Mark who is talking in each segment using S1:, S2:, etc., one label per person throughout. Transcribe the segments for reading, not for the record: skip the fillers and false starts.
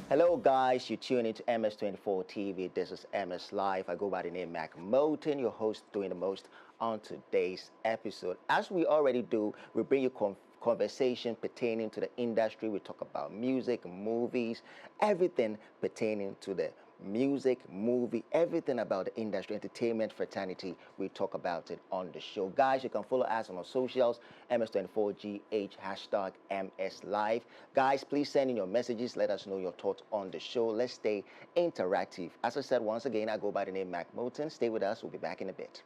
S1: Hello guys, you tune into MS24 TV. This is MS Live. I go by the name Motin, your host doing the most on today's episode. As we already do, we bring you conversation pertaining to the industry. We talk about music, movies, everything pertaining to the music, movie, everything about the industry, entertainment, fraternity. We talk about it on the show. Guys, you can follow us on our socials, MS24GH, hashtag MSLive. Guys, please send in your messages. Let us know your thoughts on the show. Let's stay interactive. As I said, once again, I go by the name Motin. Stay with us. We'll be back in a bit.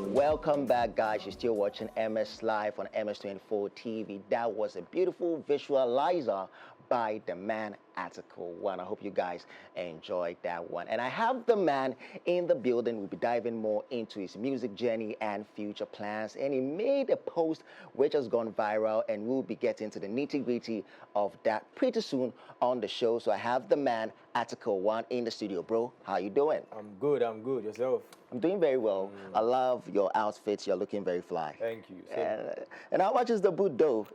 S1: Welcome back, guys. You're still watching MS Live on MS24 TV. That was a beautiful visualizer by the man Article 1. I hope you guys enjoyed that one. And I have the man in the building. We'll be diving more into his music journey and future plans. And he made a post which has gone viral, and we'll be getting to the nitty-gritty of that pretty soon on the show. So I have the man Article 1 in the studio. Bro, how you doing?
S2: I'm good. Yourself?
S1: I'm doing very well. I love your outfits. You're looking very fly.
S2: Thank you.
S1: And how much is the boot though?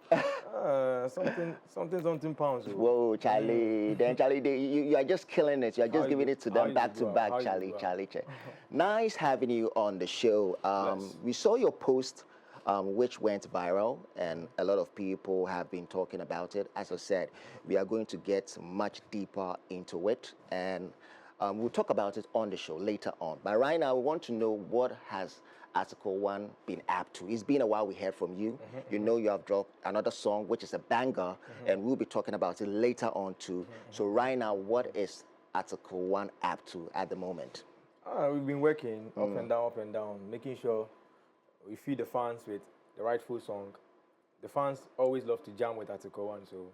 S2: something pounds.
S1: Whoa, Charlie. Then Charlie, you are just killing it. You are just giving it to them back to back, Charlie. Nice having you on the show. We saw your post, which went viral, and a lot of people have been talking about it. As I said, we are going to get much deeper into it, and we'll talk about it on the show later on. But right now, we want to know what has Article 1 been up to. It's been a while we heard from you. You know you have dropped another song, which is a banger, and we'll be talking about it later on too. So right now, what is Article 1 up to at the moment?
S2: We've been working up and down, making sure we feed the fans with the rightful song. The fans always love to jam with Article 1, so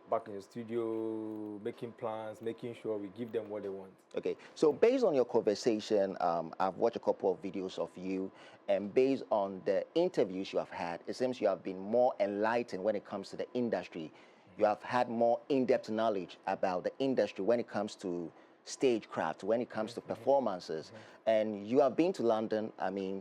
S2: back in the studio, making plans, making sure we give them what they want.
S1: Okay, so based on your conversation, I've watched a couple of videos of you, and based on the interviews you have had, it seems you have been more enlightened when it comes to the industry. You have had more in-depth knowledge about the industry when it comes to stagecraft, when it comes to performances. And you have been to London,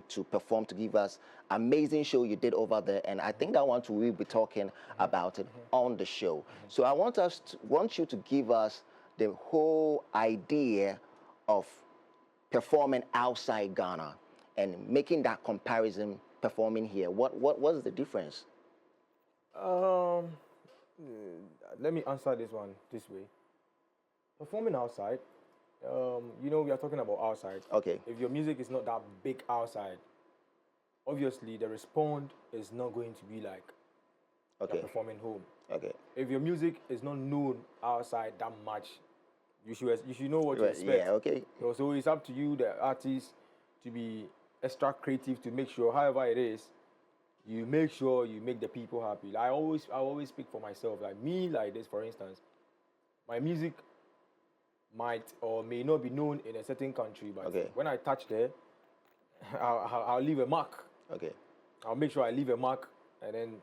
S1: to perform, to give us amazing show you did over there. And I think that we'll be talking about it on the show. So I want you to give us the whole idea of performing outside Ghana and making that comparison performing here. What's the difference?
S2: Let me answer this one this way. Performing outside, we are talking about outside.
S1: Okay.
S2: If your music is not that big outside, obviously the response is not going to be like you're performing home. Okay. If your music is not known outside that much, you should know what to expect.
S1: Yeah, okay.
S2: So it's up to you, the artist, to be extra creative to make sure, however it is, you make sure you make the people happy. I always speak for myself. Like me, like this, for instance, my music might or may not be known in a certain country, but when I touch there, I'll leave a mark. Okay. I'll make sure I leave a mark and then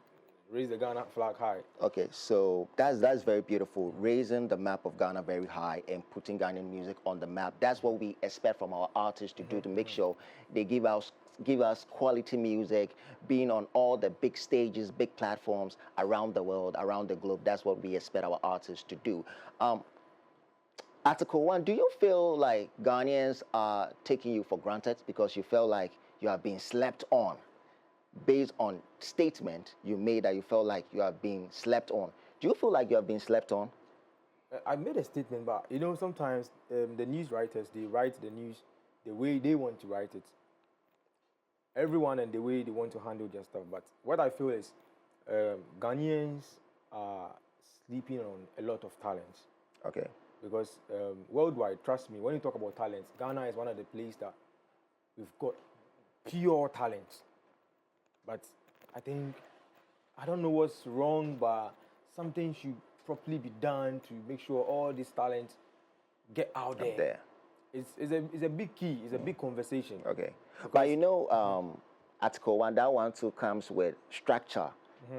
S2: raise the Ghana flag high. Okay, so that's very beautiful. Raising the map of Ghana very high and putting Ghanaian music on the map. That's what we expect from our artists to do, to make sure they give us quality music, being on all the big stages, big platforms around the world, around the globe. That's what we expect our artists to do. Article 1, do you feel like Ghanaians are taking you for granted because you feel like you have been slept on? Based on statement you made that you felt like you have been slept on. Do you feel like you have been slept on? I made a statement, but sometimes the news writers, they write the news the way they want to write it. Everyone and the way they want to handle their stuff. But what I feel is Ghanaians are sleeping on a lot of talents. Okay. Because worldwide, trust me, when you talk about talents, Ghana is one of the places that we've got pure talents. But I think, I don't know what's wrong, but something should properly be done to make sure all these talents get out there. It's a big key. It's a big conversation. Okay.
S1: But Article 1, that one too comes with structure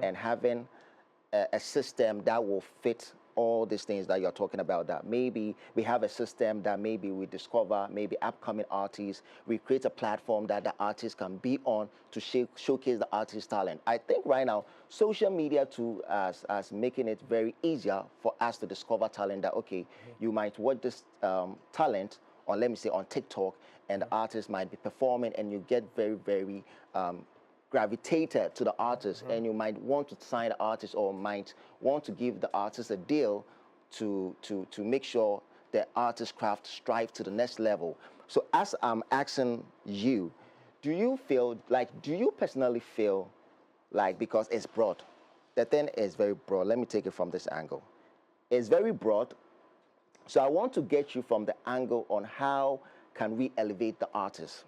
S1: and having a system that will fit
S2: all these things that you're talking about, that maybe we have a system that maybe we discover maybe upcoming artists, we create a platform that the artists can be on to showcase the artist's talent. I think right now social media too as making it very easier for us to discover talent, that okay, you might watch this talent on, let me say, on TikTok, and the artist might be performing, and you get very gravitated to the artist, and you might want to sign the artist, or might want to give the artist a deal to make sure the artist craft strive to the next level. So as I'm asking you, do you personally feel like, because it's broad, the thing is very broad, let me take it from this angle. It's very broad, so I want to get you from the angle on how can we elevate the artist.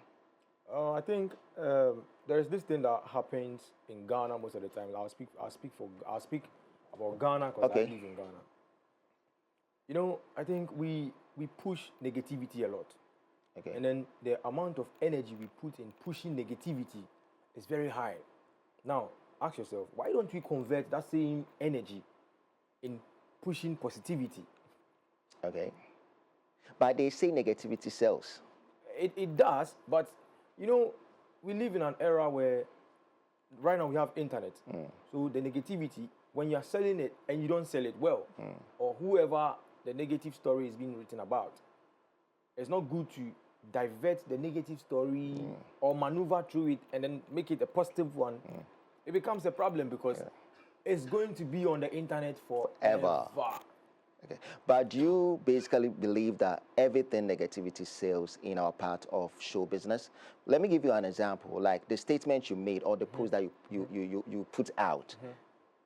S3: I think there's this thing that happens in Ghana most of the time. I'll speak about Ghana because I live in Ghana. You know, I think we push negativity a lot. Okay. And then the amount of energy we put in pushing negativity is very high. Now, ask yourself, why don't we convert that same energy in pushing positivity?
S2: Okay. But they say negativity sells.
S3: It does, but you know, we live in an era where right now we have internet. So the negativity, when you're selling it and you don't sell it well, or whoever the negative story is being written about, it's not good to divert the negative story or maneuver through it and then make it a positive one. It becomes a problem because it's going to be on the internet forever.
S2: Okay. But do you basically believe that everything negativity sells in our part of show business? Let me give you an example. Like the statement you made, or the post that you put out,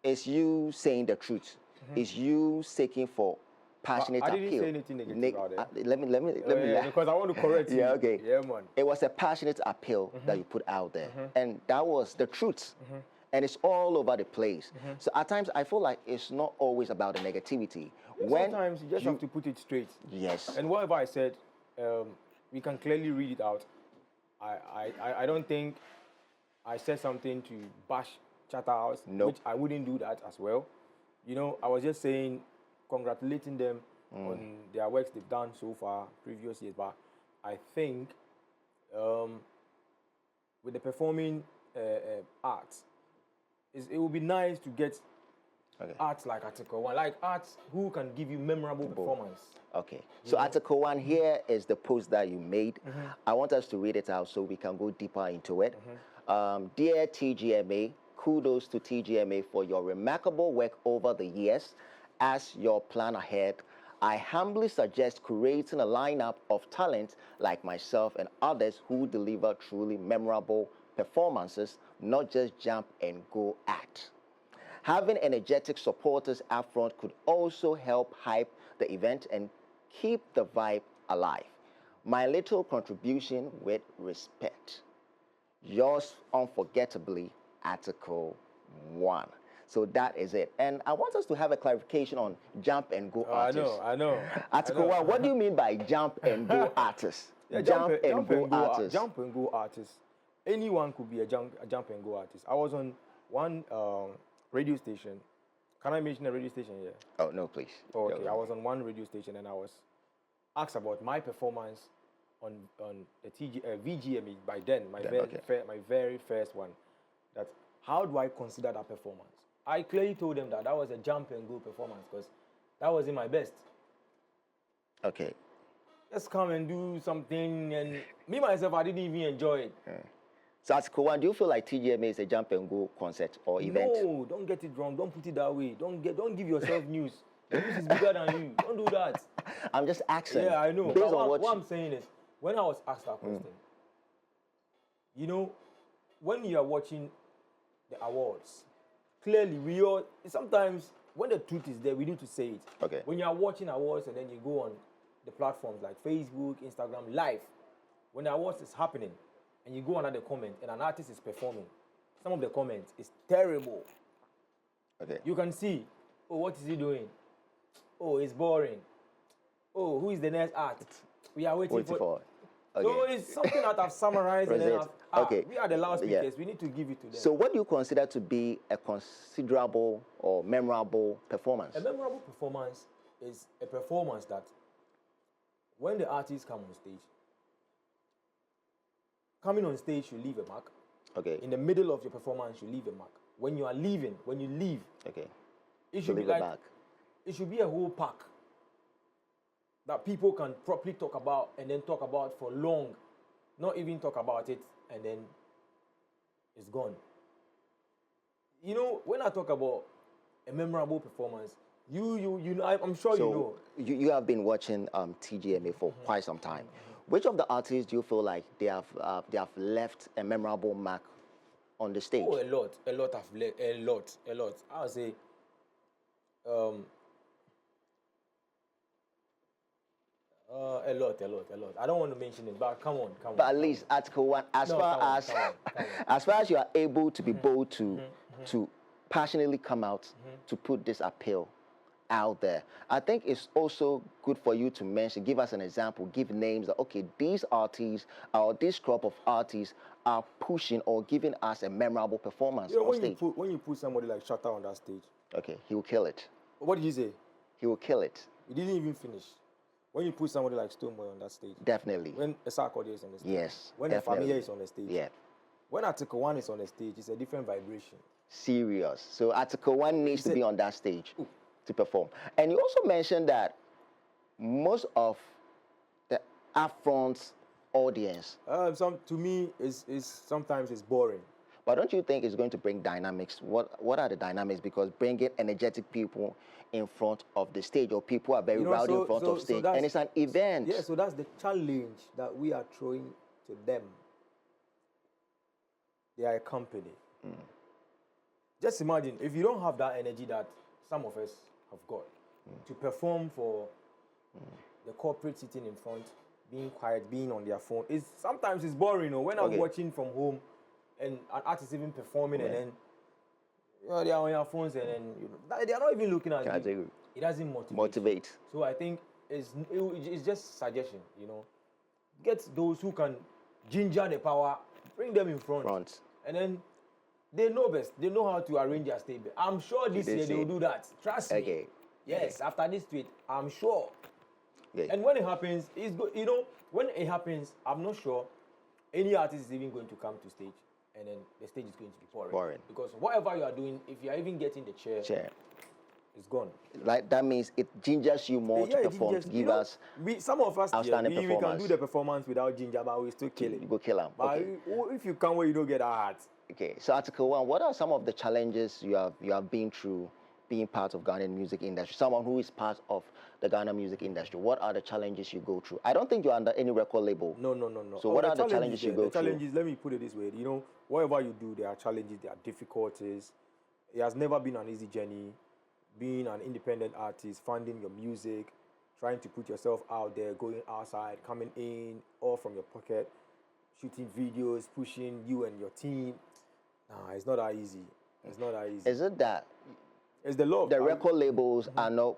S2: is you saying the truth. Is you seeking for passionate appeal.
S3: I didn't say anything negative about it.
S2: Let me
S3: because I want to correct you.
S2: Yeah, okay.
S3: Yeah, man.
S2: It was a passionate appeal that you put out there, and that was the truth. And it's all over the place. So at times I feel like it's not always about the negativity.
S3: Sometimes you just have to put it straight.
S2: Yes.
S3: And whatever I said, we can clearly read it out. I don't think I said something to bash Charterhouse, which I wouldn't do that as well. You know, I was just saying, congratulating them on their works they've done so far, previous years. But I think with the performing arts, it would be nice to get arts like Article 1, like arts who can give you memorable performance.
S2: Okay. So Article 1, here is the post that you made. I want us to read it out so we can go deeper into it. Dear TGMA, kudos to TGMA for your remarkable work over the years. As your plan ahead, I humbly suggest curating a lineup of talents like myself and others who deliver truly memorable performances, not just jump and go act. Having energetic supporters up front could also help hype the event and keep the vibe alive. My little contribution with respect. Yours unforgettably, Article 1. So that is it. And I want us to have a clarification on jump and go artists.
S3: I know.
S2: Article 1, what do you mean by jump and go artists? Jump and go artists.
S3: Jump and go artists. Anyone could be a jump and go artist. I was on one radio station. Can I mention a radio station here?
S2: Oh, no, please.
S3: Oh, okay. I was on one radio station and I was asked about my performance on the VGME by then, my very first one. That how do I consider that performance? I clearly told them that was a jump and go performance because that wasn't my best.
S2: Okay.
S3: Just come and do something, and me myself, I didn't even enjoy it.
S2: So Article 1, do you feel like TGMA is a jump and go concert or event?
S3: No, don't get it wrong. Don't put it that way. Don't give yourself news. The news is bigger than you. Don't do that.
S2: I'm just asking.
S3: Yeah, I know.
S2: Based on
S3: what I'm saying is, when I was asked that question, you know, when you are watching the awards, clearly sometimes when the truth is there, we need to say it.
S2: Okay.
S3: When you are watching awards and then you go on the platforms like Facebook, Instagram, live, when the awards is happening, and you go under the comment and an artist is performing, some of the comments is terrible.
S2: Okay.
S3: You can see, oh, what is he doing? Oh, it's boring. Oh, who is the next act? We are waiting for.
S2: Okay.
S3: So it's something that I've summarized and then
S1: Okay.
S3: We are the loudspeakers. We need to give it to them.
S1: So what do you consider to be a considerable or memorable performance?
S3: A memorable performance is a performance that when the artists come on stage, coming on stage, you leave a mark.
S1: Okay.
S3: In the middle of your performance, you leave a mark. When you are leaving, when you leave,
S1: Okay.
S3: it should be like it should be a whole pack that people can properly talk about and then talk about for long, not even talk about it and then it's gone. You know, when I talk about a memorable performance, you know, I'm sure you know.
S1: You have been watching TGMA for quite some time. Which of the artists do you feel like they have left a memorable mark on the stage?
S3: Oh, a lot have left, a lot. I would say, a lot. I don't want to mention it, but come on.
S1: But at least Article 1, as far as you are able to be bold to passionately come out to put this appeal out there, I think it's also good for you to mention, give us an example, give names that, okay, these artists or this crop of artists are pushing or giving us a memorable performance on stage.
S3: When you put somebody like Shatta on that stage,
S1: okay, he will kill it.
S3: What did you say?
S1: He will kill it.
S3: He didn't even finish. When you put somebody like Stoneboy on that stage,
S1: definitely.
S3: When a Sarkodie is on the stage,
S1: yes,
S3: when
S1: definitely.
S3: a Familia is on the stage,
S1: yeah.
S3: When Article 1 is on the stage, it's a different vibration.
S1: Serious. So Article 1 needs to be on that stage to perform. And you also mentioned that most of the upfront audience,
S3: to me, is sometimes it's boring.
S1: But don't you think it's going to bring dynamics? What are the dynamics? Because bringing energetic people in front of the stage, or people are very rowdy in front of stage, and it's an event.
S3: Yeah, so that's the challenge that we are throwing to them. They are a company. Just imagine if you don't have that energy that some of us have got to perform for the corporate sitting in front, being quiet, being on their phone. Sometimes it's boring. You know, when I'm watching from home and an artist even performing and then they are on their phones and then they are not even looking at you. It doesn't motivate. So I think it's just suggestion. You know, get those who can ginger the power, bring them in front. And then they know best. They know how to arrange their stage. I'm sure this year they will do that. Trust me. Yes, after this tweet, I'm sure. And when it happens, it's good. You know, when it happens, I'm not sure any artist is even going to come to stage, and then the stage is going to be boring. Because whatever you are doing, if you are even getting the chair, it's gone.
S1: Like that means it gingers you more to perform. Give us.
S3: Some of us
S1: outstanding
S3: we can do the performance without ginger, but we still kill it.
S1: You go kill them.
S3: But if you come where you don't get our heart.
S1: Okay, so Article 1, what are some of the challenges you have been through being part of Ghanaian music industry? Someone who is part of the Ghana music industry, what are the challenges you go through? I don't think you're under any record label.
S3: No.
S1: So what are the challenges you go through?
S3: The challenges, let me put it this way, you know, whatever you do, there are challenges, there are difficulties. It has never been an easy journey, being an independent artist, funding your music, trying to put yourself out there, going outside, coming in, all from your pocket, shooting videos, pushing you and your team. Nah, it's not that easy. It's not that easy.
S1: Is it that
S3: it's the law?
S1: The record labels are not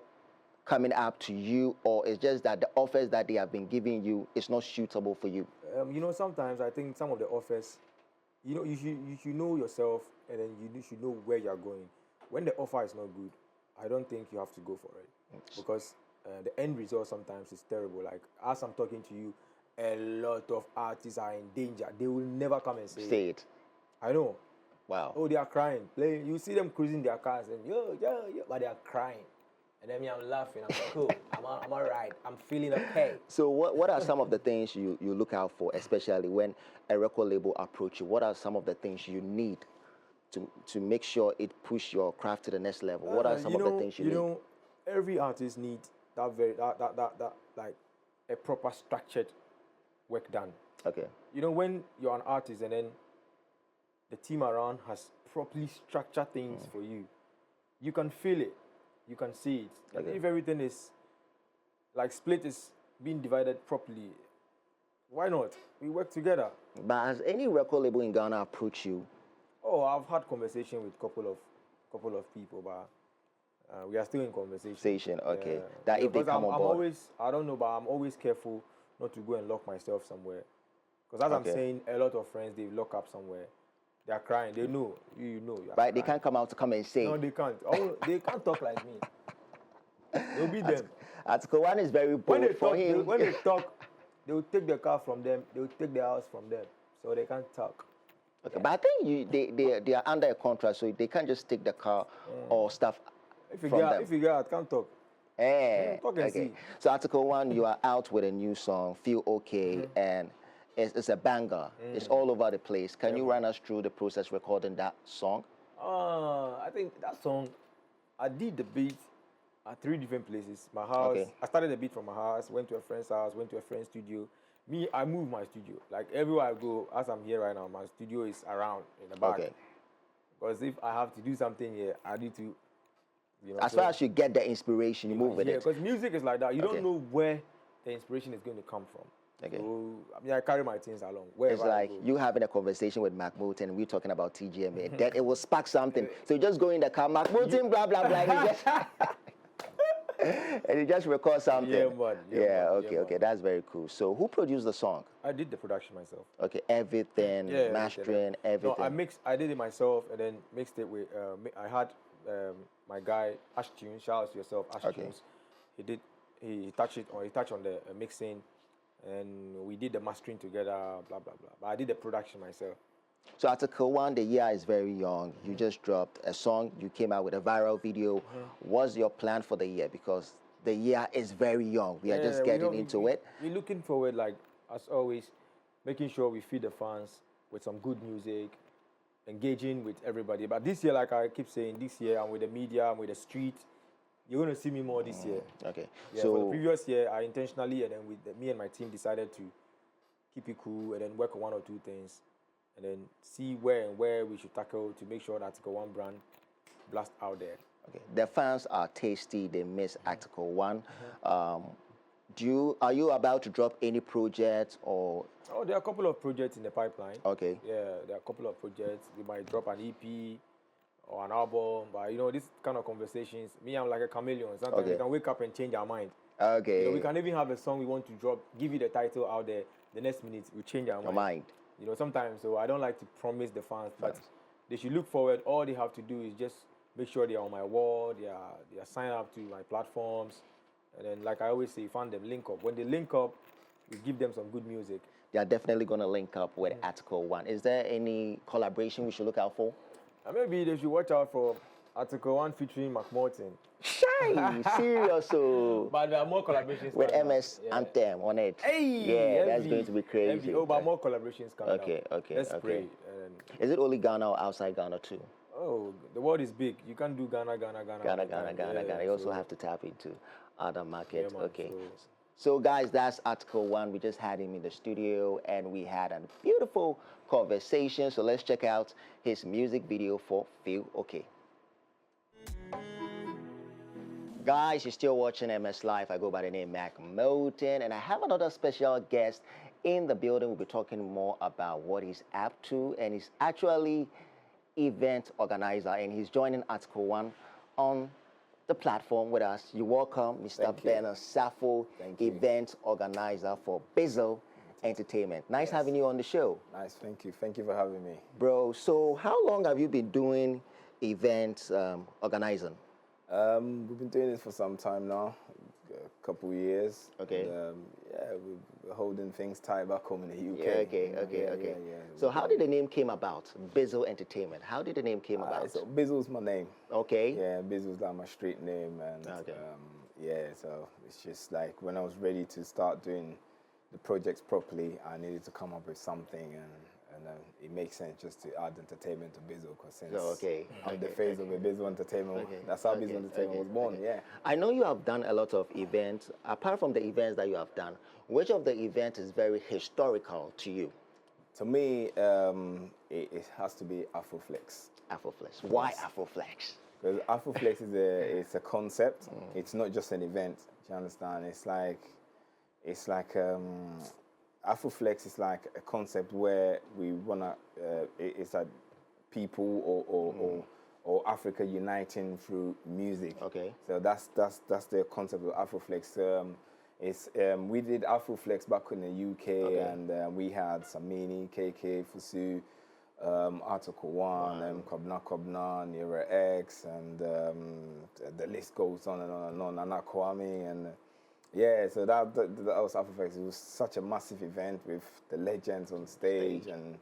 S1: coming up to you, or it's just that the offers that they have been giving you is not suitable for you?
S3: You know, sometimes I think some of the offers, you know, you should know yourself, and then you should know where you are going. When the offer is not good, I don't think you have to go for it, because the end result sometimes is terrible. Like, as I'm talking to you, a lot of artists are in danger. They will never come and say it. I know.
S1: Wow.
S3: Oh, they are crying. You see them cruising their cars and yo, but they are crying. And then I'm laughing. I'm cool. I'm all right. I'm feeling okay.
S1: So what are some of the things you look out for, especially when a record label approach you? What are some of the things you need to make sure it push your craft to the next level? What are some of the things you need?
S3: You know, every artist needs that like a proper structured work done.
S1: Okay.
S3: You know, when you're an artist and then the team around has properly structured things for you, you can feel it, you can see it. Okay. If everything is like split is being divided properly, why not? We work together.
S1: But has any record label in Ghana approached you?
S3: Oh, I've had conversation with couple of people, but we are still in conversation.
S1: Okay. That if they come on board.
S3: I don't know, but I'm always careful not to go and lock myself somewhere. Because as I'm saying, a lot of friends, they lock up somewhere. They are crying. They know. You know. You are
S2: Right? They
S3: crying.
S2: can't come out to come and say.
S3: No, they can't. They can't talk like me. They'll be them.
S2: Article 1 is very bold for him.
S3: When they talk, they will take the car from them. They will take the house from them. So they can't talk.
S2: Okay, but I think they are under a contract, so they can't just take the car or stuff from them.
S3: If you get out, can't talk. Talk and see.
S2: So Article 1, you are out with a new song, Feel Okay, and it's a banger. It's all over the place. Can you run us through the process recording that song?
S3: I think that song, I did the beat at 3 different places. My house, I started the beat from my house, went to a friend's house, went to a friend's studio. Me, I moved my studio. Like everywhere I go, as I'm here right now, my studio is around in the back. Because if I have to do something here, I need to, you know.
S2: As far as you get the inspiration, you move with it.
S3: Yeah, because music is like that. You don't know where the inspiration is going to come from. So, I mean, I carry my things along.
S2: It's like you having a conversation with Motin, and we're talking about TGMA. Then it will spark something. So you just go in the car, Motin, blah, blah, blah. And you just, and you just record something.
S3: Yeah, man.
S2: Okay. That's very cool. So who produced the song?
S3: I did the production myself.
S2: Okay, everything, mastering, everything.
S3: No, I did it myself and then mixed it with, I had my guy, Ash Tunes, shout out to yourself, Ash Tunes. He touched on the mixing, and we did the mastering together, blah, blah, blah. But I did the production myself.
S2: So Article 1, the year is very young. You just dropped a song. You came out with a viral video. What's your plan for the year? Because the year is very young. We are just getting into it.
S3: We're looking forward, like, as always, making sure we feed the fans with some good music, engaging with everybody. But this year, like I keep saying, this year I'm with the media, I'm with the street. You're going to see me more this year.
S2: Okay.
S3: Yeah, so for the previous year, I intentionally, and then me and my team decided to keep it cool and then work on 1 or 2 things, and then see where we should tackle to make sure that Article 1 brand blast out there.
S2: Okay. The fans are tasty. They miss Article 1. Are you about to drop any projects or?
S3: Oh, there are a couple of projects in the pipeline.
S2: Okay.
S3: Yeah, there are a couple of projects. We might drop an EP or an album, but you know, this kind of conversations, me, I'm like a chameleon. Sometimes we can wake up and change our mind.
S2: Okay.
S3: You know, we can even have a song we want to drop, give you the title out there. The next minute, we change our mind. You know, sometimes, so I don't like to promise the fans, but they should look forward. All they have to do is just make sure they are on my wall, they are signed up to my platforms, and then, like I always say, find them, link up. When they link up, we give them some good music.
S2: They are definitely going to link up with Article 1. Is there any collaboration we should look out for?
S3: Maybe they should watch out for Article 1 featuring Motin.
S2: Shy, serious. So.
S3: But there are more collaborations
S2: with MS Anthem on it. That's going to be crazy.
S3: But more collaborations coming
S2: Let's
S3: pray.
S2: Is it only Ghana or outside Ghana too?
S3: Oh, the world is big. You can't do Ghana.
S2: Ghana. You also have to tap into other markets.
S3: Yeah,
S2: So guys, that's Article 1. We just had him in the studio and we had a beautiful conversation. So let's check out his music video for Feel Okay. Guys, you're still watching MS Live. I go by the name Motin, and I have another special guest in the building. We'll be talking more about what he's up to, and he's actually event organizer, and he's joining Article 1 on the platform with us. You're welcome, Mr. Bernard Safo, event organizer for Bizzle Entertainment. Nice having you on the show.
S4: Nice, thank you. Thank you for having me.
S2: Bro, so how long have you been doing event organizing?
S4: We've been doing this for some time now, a couple of years.
S2: Okay.
S4: And, we're holding things tight back home in the UK.
S2: Okay. So how did the name came about? Bizzle Entertainment. How did the name came about?
S4: So Bizzle's my name.
S2: Okay.
S4: Yeah, Bizzle's like my street name, and so it's just like when I was ready to start doing the projects properly, I needed to come up with something, and it makes sense just to add entertainment to Bizzle, because since I'm the phase of the Bizzle Entertainment, that's how Bizzle Entertainment was born. Yeah.
S2: I know you have done a lot of events. Apart from the events that you have done, which of the events is very historical to you?
S4: To me, it has to be Afroflex.
S2: Afroflex. Why Afroflex?
S4: Because Afroflex is a concept. It's not just an event. Do you understand? It's like Afroflex is like a concept where we wanna. It's like people or Africa uniting through music.
S2: Okay.
S4: So that's the concept of Afroflex. It's we did Afroflex back in the UK, and we had Samini, KK, Fusu, Article One, Kobna Kobna, Nira X, and the list goes on and on and on. Nana Kwame, and yeah, so that was Afroflex. It was such a massive event with the legends on stage and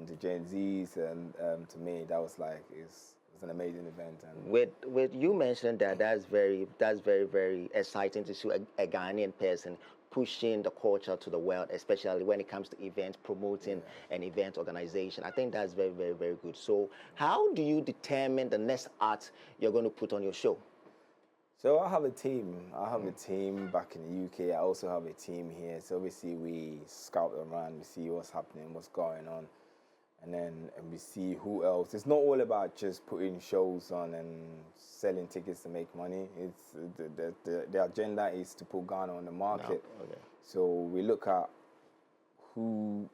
S4: the Gen Zs, and to me that was like it's an amazing event. And
S2: with you mentioned that's very very exciting to see a Ghanaian person pushing the culture to the world, especially when it comes to events, promoting an event organization. I think that's very very very good. So how do you determine the next art you're going to put on your show?
S4: So I have a team. I have a team back in the UK. I also have a team here. So obviously we scout around, we see what's happening, what's going on. And we see who else. It's not all about just putting shows on and selling tickets to make money. It's the agenda is to put Ghana on the market.
S2: No. Okay.
S4: So we look at who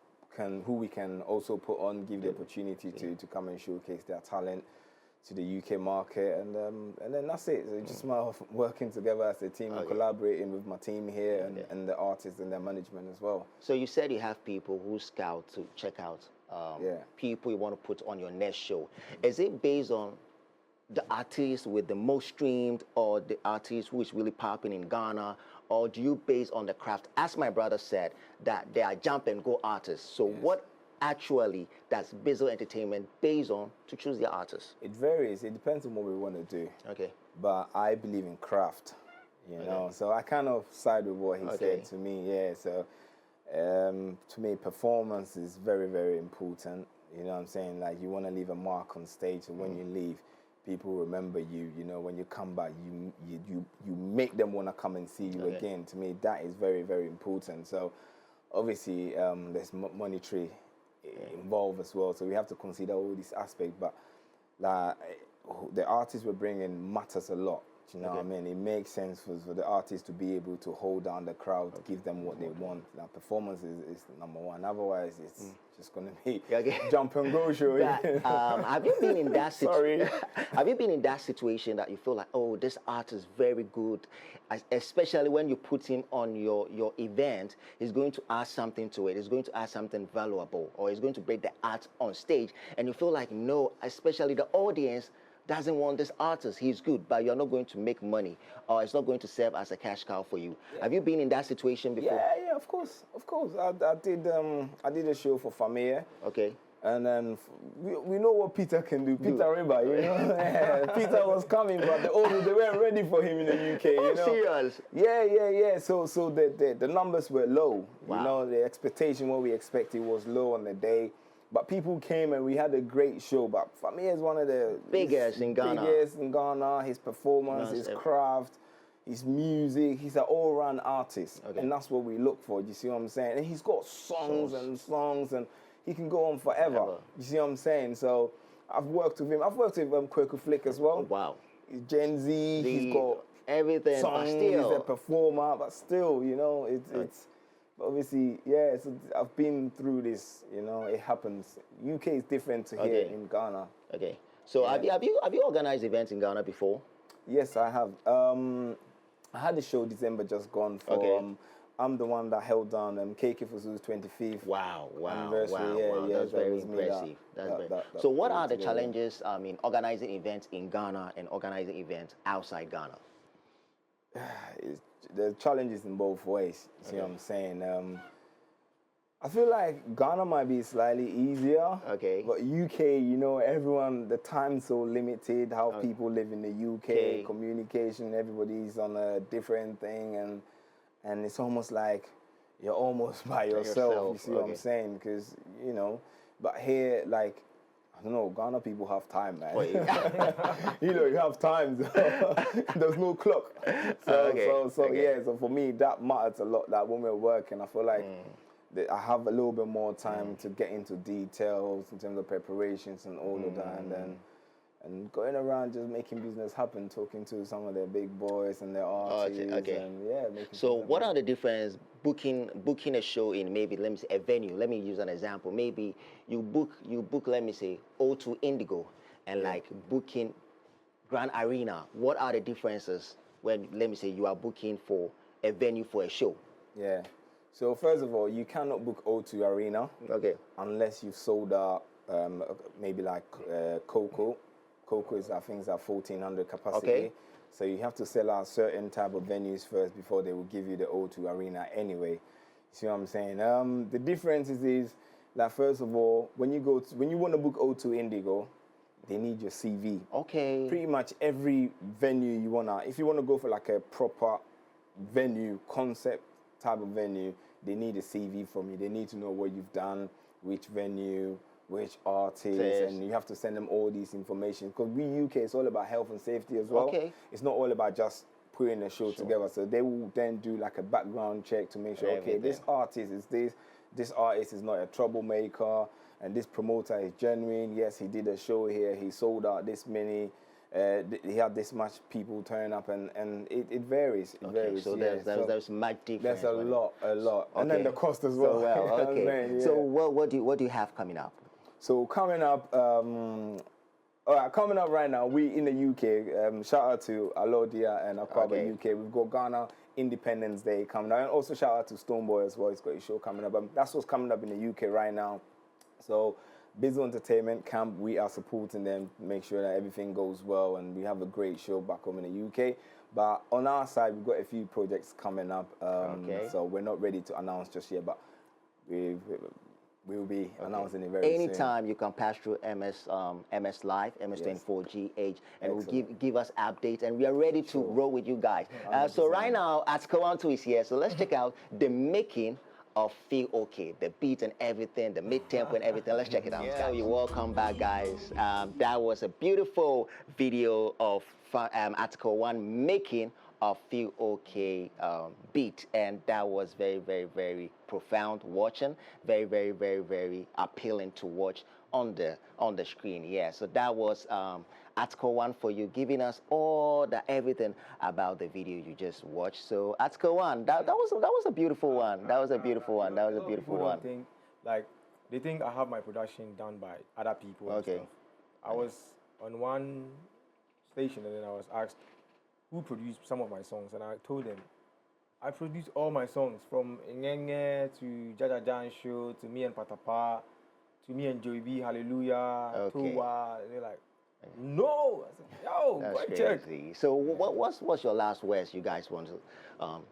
S4: we can also put on, give the opportunity to come and showcase their talent to the UK market, and then that's it. So it's just a matter of working together as a team and collaborating with my team here and the artists and their management as well.
S2: So you said you have people who scout to check out people you want to put on your next show. Is it based on the artist with the most streamed, or the artist who is really popping in Ghana, or do you base on the craft? As my brother said, that they are jump and go artists. So what actually does Bizzle Entertainment based on to choose their artists?
S4: It varies. It depends on what we want to do.
S2: Okay.
S4: But I believe in craft, you know. So I kind of side with what he said to me. Yeah. So to me, performance is very, very important. You know what I'm saying? Like, you want to leave a mark on stage, so when you leave, people remember you. You know, when you come back, you make them want to come and see you again. To me, that is very, very important. So obviously, there's monetary involved as well, so we have to consider all these aspects. But the artists we're bringing matters a lot. You know what I mean? It makes sense for the artists to be able to hold down the crowd, give them what they want. That performance is number one. Otherwise, it's just going to be jump and go show.
S2: Have you been in that situation? Have you been in that situation that you feel like, oh, this art is very good, especially when you put him on your event, he's going to add something to it, he's going to add something valuable, or he's going to break the art on stage, and you feel like, no, especially the audience doesn't want this artist, he's good, but you're not going to make money, or it's not going to serve as a cash cow for you. Have you been in that situation before?
S4: Yeah, of course. I did a show for Famia.
S2: Okay.
S4: And then we know what Peter can do. Peter River, you know. Peter was coming, but they weren't ready for him in the UK. You know?
S2: Serious?
S4: Yeah. So the numbers were low. Wow. You know, the expectation, what we expected, was low on the day. But people came and we had a great show. But Famia is one of the
S2: biggest in Ghana.
S4: His performance, his craft, his music. He's an all-round artist, and that's what we look for. Do you see what I'm saying? And he's got songs and he can go on forever. You see what I'm saying? So I've worked with him. I've worked with Kwaku Flick as well.
S2: Wow.
S4: He's Gen Z. He's got
S2: everything.
S4: songs. He's a performer, but still, you know, it's obviously, yeah. So I've been through this. You know, it happens. UK is different to here in Ghana.
S2: Okay. So have you organized events in Ghana before?
S4: Yes, I have. I had a show December just gone for. I'm the one that held down KK Fusu's 25th anniversary.
S2: That's very impressive. So what are the challenges in organizing events in Ghana and organizing events outside Ghana?
S4: The challenges in both ways. You see what I'm saying? I feel like Ghana might be slightly easier.
S2: Okay.
S4: But UK, you know, everyone, the time's so limited, how people live in the UK, communication, everybody's on a different thing, and it's almost like you're almost by yourself. You see what I'm saying? Because, you know, but here, like, I don't know, Ghana people have time, man. You know, you have time. There's no clock. So for me, that matters a lot. That when we're working, I feel like I have a little bit more time to get into details in terms of preparations and all of that, and going around just making business happen, talking to some of the big boys and their artists, and
S2: so what are the difference booking a show in, maybe, let me say, a venue? Let me use an example. Maybe you book let me say O2 Indigo, and like booking Grand Arena. What are the differences when, let me say, you are booking for a venue for a show?
S4: Yeah. So first of all, you cannot book O2 Arena unless you've sold out maybe like Coco. Coco is, I think, is at 1,400 capacity.
S2: Okay.
S4: So you have to sell out certain type of venues first before they will give you the O2 Arena anyway. See what I'm saying? The difference is like, first of all, when you want to book O2 Indigo, they need your CV.
S2: Okay.
S4: Pretty much every venue if you wanna go for like a proper venue concept type of venue, they need a CV from you. They need to know what you've done, which venue, which artist, and you have to send them all these information. Because we UK, it's all about health and safety as well.
S2: Okay.
S4: It's not all about just putting a show together. So they will then do like a background check to make sure, okay, this artist is this artist is not a troublemaker, and this promoter is genuine. Yes, he did a show here, he sold out this many, he had this much people turn up, and it varies. It varies.
S2: So there's much difference.
S4: There's a lot.
S2: Okay.
S4: And then the cost as well.
S2: So what do you have coming up?
S4: So coming up, coming up right now, we in the UK, shout out to Alodia and Aquaba UK. We've got Ghana Independence Day coming up. And also shout out to Stoneboy as well. He's got his show coming up. That's what's coming up in the UK right now. So Bizzle Entertainment Camp, we are supporting them, make sure that everything goes well, and we have a great show back home in the UK. But on our side, we've got a few projects coming up. So we're not ready to announce just yet, but we'll be announcing it very soon.
S2: Anytime you can pass through MXLIVE, MS24GH, and will give us updates, and we are ready to roll with you guys. So right now, Atsukawantu is here, so let's check out the making of Feel Okay, the beat and everything, the mid-tempo and everything. Let's check it out. Yeah, you're welcome back, guys. That was a beautiful video of Article 1 making of Feel Okay beat, and that was very, very, very profound watching, very, very, very, very appealing to watch on the screen. Yeah, so that was Article 1 for you, giving us all the everything about the video you just watched. So Article 1, that was a beautiful one. That was a beautiful one. That was a beautiful one.
S3: They think I have my production done by other people and stuff. I was on one station, and then I was asked who produced some of my songs, and I told them I produced all my songs, from Ngenge to Jaja Jan Show to me and Patapa to me and Joey B, Hallelujah, Towa. And they're like, no. I said, yo, go check.
S2: So what's your last words you guys want to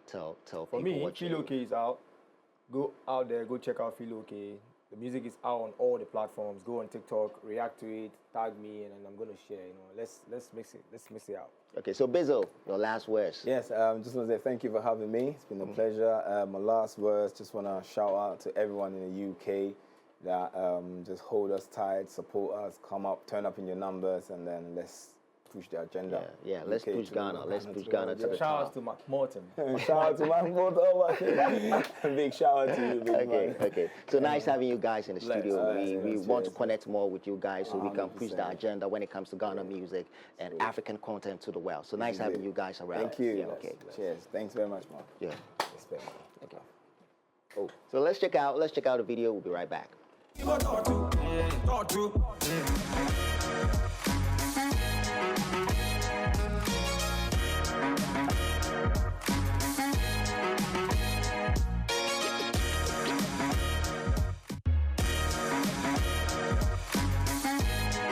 S2: tell people?
S3: For me, Feel Okay is out. Go out there, go check out Feel Okay. The music is out on all the platforms. Go on TikTok, react to it, tag me, and I'm gonna share. Let's mix it out.
S2: Okay, so Bizzle, your last words.
S4: Yes, just want to say thank you for having me. It's been a pleasure. My last words, just want to shout out to everyone in the UK that just hold us tight, support us, come up, turn up in your numbers, and then let's push the agenda.
S2: Yeah, let's push Ghana. Let's push Ghana to the top.
S3: Shout out to Motin.
S4: Shout out to Motin. Big shout out to you, big man.
S2: Okay. So nice having you guys in the studio. We want to connect more with you guys so we can push the agenda when it comes to Ghana music and African content to the world. So nice having you guys around.
S4: Thank you.
S2: Yeah, okay.
S4: Cheers. Thanks very much, man.
S2: Yeah.
S4: Respect.
S2: Okay. Oh, so let's check out the video. We'll be right back.